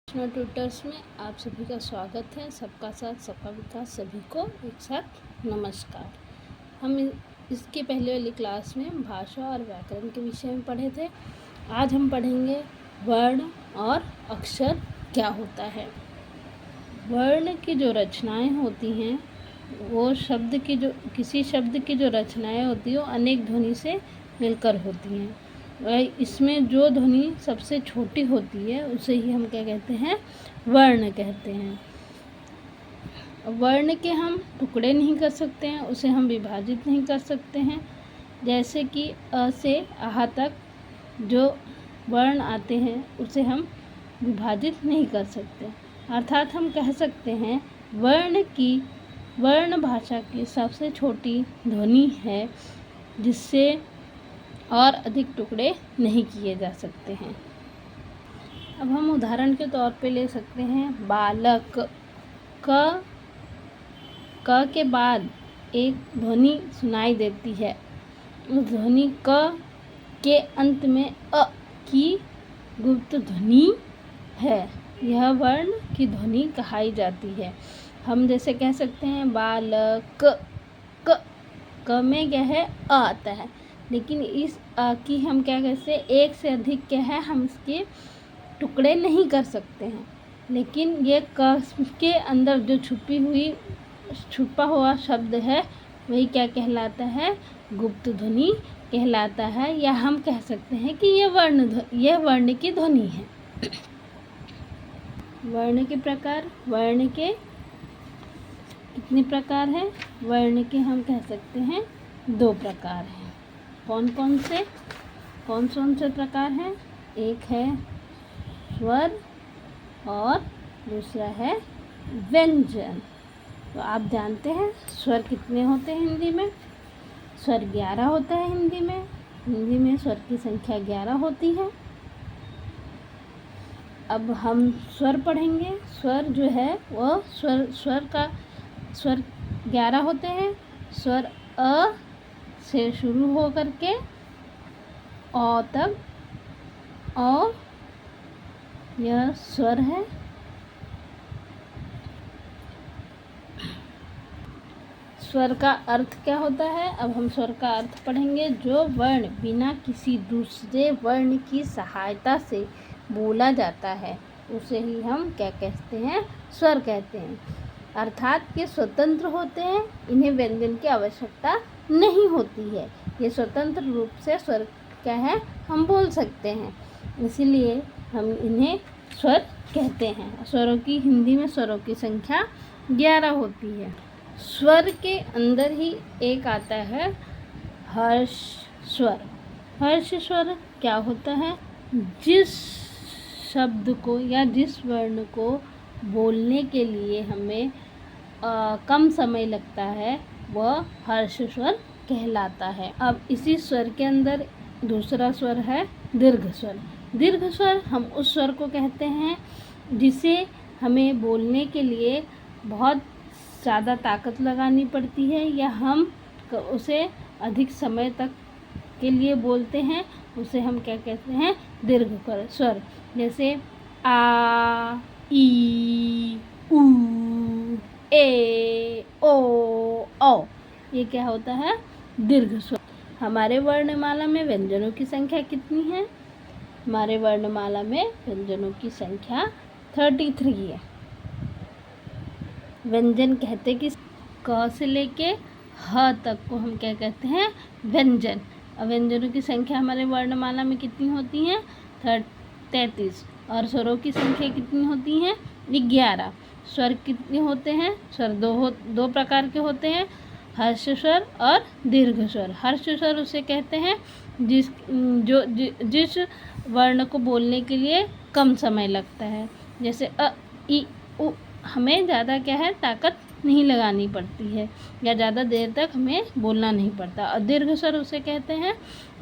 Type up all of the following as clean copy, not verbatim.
Krishna tutors में आप सभी का स्वागत है। सबका साथ सबका विकास, सभी को एक साथ नमस्कार। हम इसके पहले वाली क्लास में भाषा और व्याकरण के विषय में पढ़े थे। आज हम पढ़ेंगे वर्ण और अक्षर क्या होता है। वर्ण की जो रचनाएं होती हैं वो किसी शब्द की जो रचनाएं होती हैं वो अनेक ध्वनि से मिलकर होती हैं। इसमें जो ध्वनि सबसे छोटी होती है उसे ही हम क्या कहते हैं, वर्ण कहते हैं। वर्ण के हम टुकड़े नहीं कर सकते हैं, उसे हम विभाजित नहीं कर सकते हैं। जैसे कि अ से आहा तक जो वर्ण आते हैं उसे हम विभाजित नहीं कर सकते। अर्थात हम कह सकते हैं वर्ण भाषा की सबसे छोटी ध्वनि है जिससे और अधिक टुकड़े नहीं किए जा सकते हैं। अब हम उदाहरण के तौर पे ले सकते हैं बालक। क के बाद एक ध्वनि सुनाई देती है। उस ध्वनि क के अंत में अ की गुप्त ध्वनि है। यह वर्ण की ध्वनि कहाई जाती है। हम जैसे कह सकते हैं बालक। क में क्या है, अ आता है, लेकिन इस अ की हम क्या कहते हैं, एक से अधिक क्या है, हम इसके टुकड़े नहीं कर सकते हैं। लेकिन ये क के अंदर जो छुपा हुआ शब्द है वही क्या कहलाता है, गुप्त ध्वनि कहलाता है। या हम कह सकते हैं कि यह वर्ण की ध्वनि है। वर्ण के प्रकार, वर्ण के कितने प्रकार हैं? वर्ण के हम कह सकते हैं 2 प्रकार हैं। कौन कौन से प्रकार हैं? एक है स्वर और दूसरा है व्यंजन। तो आप जानते हैं स्वर कितने होते हैं हिंदी में? स्वर 11 होता है हिंदी में स्वर की संख्या 11 होती है। अब हम स्वर पढ़ेंगे। स्वर जो है वो स्वर 11 होते हैं। स्वर अ से शुरू हो करके अ तक, और यह स्वर है। स्वर का अर्थ क्या होता है? अब हम स्वर का अर्थ पढ़ेंगे। जो वर्ण बिना किसी दूसरे वर्ण की सहायता से बोला जाता है उसे ही हम क्या कहते हैं, स्वर कहते हैं। अर्थात ये स्वतंत्र होते हैं, इन्हें व्यंजन की आवश्यकता नहीं होती है। ये स्वतंत्र रूप से स्वर क्या है, हम बोल सकते हैं, इसीलिए हम इन्हें स्वर कहते हैं। स्वरों की हिंदी में स्वरों की संख्या 11 होती है। स्वर के अंदर ही एक आता है हर्ष स्वर। हर्ष स्वर क्या होता है? जिस शब्द को या जिस वर्ण को बोलने के लिए हमें कम समय लगता है वह हर्ष स्वर कहलाता है। अब इसी स्वर के अंदर दूसरा स्वर है दीर्घ स्वर। दीर्घ स्वर हम उस स्वर को कहते हैं जिसे हमें बोलने के लिए बहुत ज़्यादा ताकत लगानी पड़ती है, या हम उसे अधिक समय तक के लिए बोलते हैं, उसे हम क्या कहते हैं, दीर्घ स्वर। जैसे आ, ई, उ, ए, ओ, औ। ये क्या होता है, दीर्घ स्वर। हमारे वर्णमाला में व्यंजनों की संख्या कितनी है? हमारे वर्णमाला में व्यंजनों की संख्या 33 है। व्यंजन कहते कि क से लेके ह तक को हम क्या कहते हैं, व्यंजन। व्यंजनों की संख्या हमारे वर्णमाला में कितनी होती है? 33। और स्वरों की संख्या कितनी होती है? 11। स्वर कितने होते हैं? स्वर दो प्रकार के होते हैं, हर्ष स्वर और दीर्घ स्वर। हर्ष स्वर उसे कहते हैं जिस वर्ण को बोलने के लिए कम समय लगता है। जैसे अ, ई, उ। हमें ज़्यादा क्या है, ताकत नहीं लगानी पड़ती है, या ज़्यादा देर तक हमें बोलना नहीं पड़ता। और दीर्घ स्वर उसे कहते हैं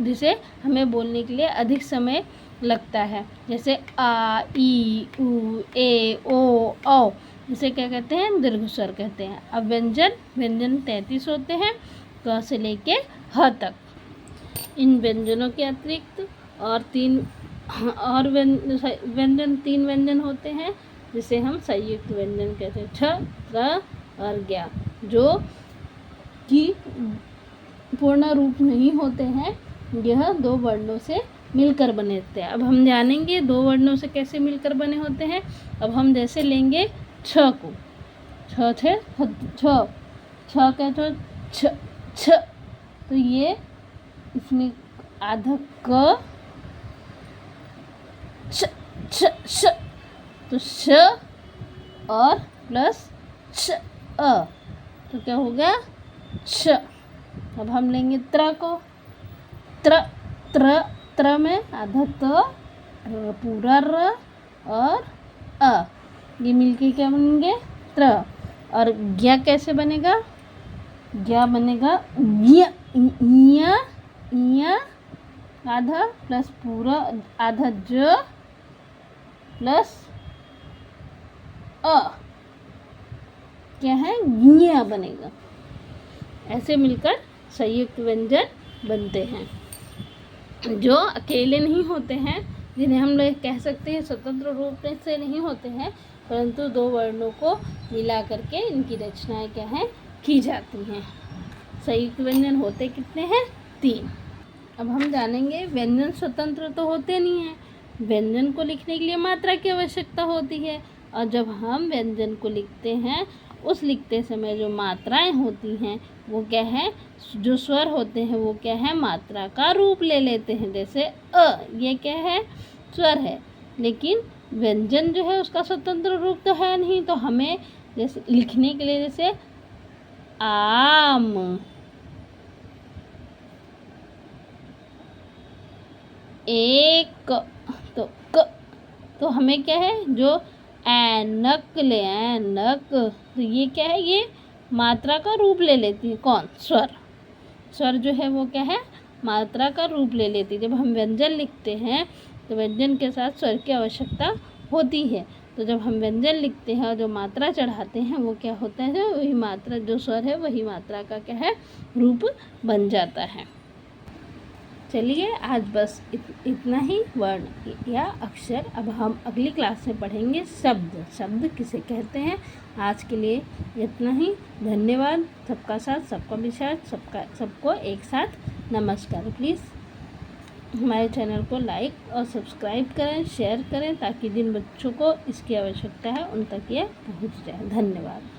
जिसे हमें बोलने के लिए अधिक समय लगता है। जैसे आ, ई, उ, ए, ओ, औ। इसे क्या कहते हैं, दीर्घ स्वर कहते हैं। अब व्यंजन 33 होते हैं, क से लेके ह तक। इन व्यंजनों के अतिरिक्त और 3 और व्यंजन 3 व्यंजन होते हैं जिसे हम संयुक्त व्यंजन कहते हैं, छ, र और ज्ञ, जो कि पूर्ण रूप नहीं होते हैं, यह 2 वर्णों से मिलकर बने होते हैं। अब हम जानेंगे 2 वर्णों से कैसे मिलकर बने होते हैं। अब हम जैसे लेंगे छ को, छ कहते हो छ छ, तो ये इसमें आधा क छ छ श, तो श और प्लस छ अ, तो क्या हो गया श। अब हम लेंगे त्र को, त्र में आधा त, पूरा र और अ, ये मिलके क्या बनेंगे त्र। और ज्ञ कैसे बनेगा, ज्ञ बनेगा य आधा प्लस पूरा आधा ज प्लस अ, क्या है ज्ञ बनेगा। ऐसे मिलकर संयुक्त व्यंजन बनते हैं, जो अकेले नहीं होते हैं, जिन्हें हम लोग कह सकते हैं स्वतंत्र रूप से नहीं होते हैं, परंतु 2 वर्णों को मिला करके इनकी रचनाएं क्या हैं की जाती हैं। संयुक्त व्यंजन होते कितने हैं 3। अब हम जानेंगे व्यंजन स्वतंत्र तो होते नहीं हैं, व्यंजन को लिखने के लिए मात्रा की आवश्यकता होती है, और जब हम व्यंजन को लिखते हैं उस लिखते समय जो मात्राएं होती हैं वो क्या है, जो स्वर होते हैं वो क्या है मात्रा का रूप ले लेते हैं। जैसे अ, ये क्या है स्वर है, लेकिन व्यंजन जो है उसका स्वतंत्र रूप तो है नहीं, तो हमें जैसे लिखने के लिए जैसे आम, एक, तो क, तो हमें क्या है जो ऐनक ले, ऐनक, तो ये क्या है, ये मात्रा का रूप ले लेती है। कौन, स्वर। स्वर जो है वो क्या है मात्रा का रूप ले लेती है। जब हम व्यंजन लिखते हैं तो व्यंजन के साथ स्वर की आवश्यकता होती है, तो जब हम व्यंजन लिखते हैं और जो मात्रा चढ़ाते हैं वो क्या होता है, वही मात्रा जो स्वर है वही मात्रा का क्या है रूप बन जाता है। चलिए आज बस इतना ही वर्ण या अक्षर। अब हम अगली क्लास में पढ़ेंगे शब्द, शब्द किसे कहते हैं। आज के लिए इतना ही, धन्यवाद। सबका साथ सबका विश्वास, सबको एक साथ नमस्कार। प्लीज़ हमारे चैनल को लाइक और सब्सक्राइब करें, शेयर करें, ताकि जिन बच्चों को इसकी आवश्यकता है उन तक ये पहुंच जाए। धन्यवाद।